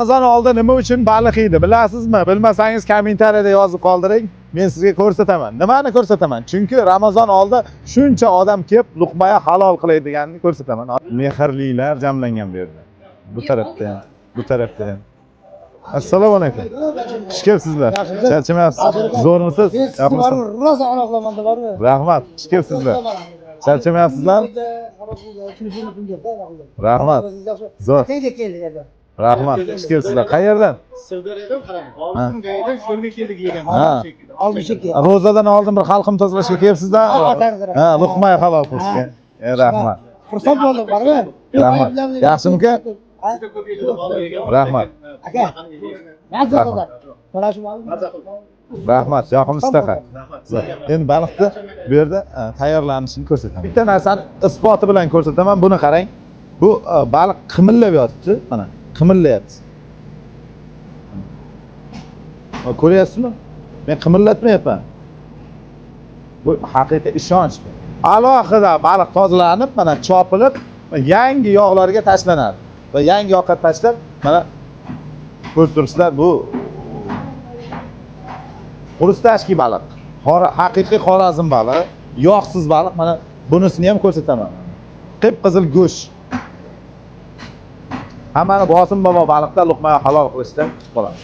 Ramazon oldi nima uchun baliq yeydi bilasizmi? Bilmasangiz kommentariyada yozib qoldiring. Men sizga ko'rsataman. Nimani ko'rsataman? Chunki Ramazon oldi shuncha odam kelib luqmaya halol qiladiganini ko'rsataman. Mehrlilar jamlangan bu yerda. Bu tarafda ham, bu tarafda ham. Assalomu alaykum. Xush kelibsizlar. Charchamayapsiz? Zo'rmisiz? Rosa aniqlamandilarmi? Rahmat. Xush kelibsizlar. Charchamayapsizlar? Rahmat. Zo'r. Rahmat. Xush kelibsizlar. Qayerdan? Sirdaryodan qarang. Oltingayidan sho'rga keldik yegan. Olmishga. Ro'zadan oldin bir xalqim tozalashga kelibsizlar? Ha, luqmay halol qilishga. Rahmat. Xursand bo'ldim, barmi? Rahmat. Yaxshimi uka? Rahmat. Aka. Mazza mana shu Rahmat, yoqimli istaqa. Endi baliqni bu yerda tayyorlanishini ko'rsataman. Bitta narsani isboti bilan ko'rsataman. Buni qarang. Bu baliq qimillab yotibdi, mana qimillayapti. Ko'ryapsizmi? Men qimillatmayapman. Bu haqiqiy ishonch. Alohida baliq tozalanib, mana chopilib, yangi yog'larga tashlanadi. Va yangi yog'ga tashlab, mana ko'rib turibsizlar, bu Urustashki baliq. Haqiqiy Xorazm baliq, yog'siz baliq. Mana bunisini ham ko'rsataman. Qip-qizil go'sht. Hammani Bosim bobo baliqda luqma halol qilishdan qoladi.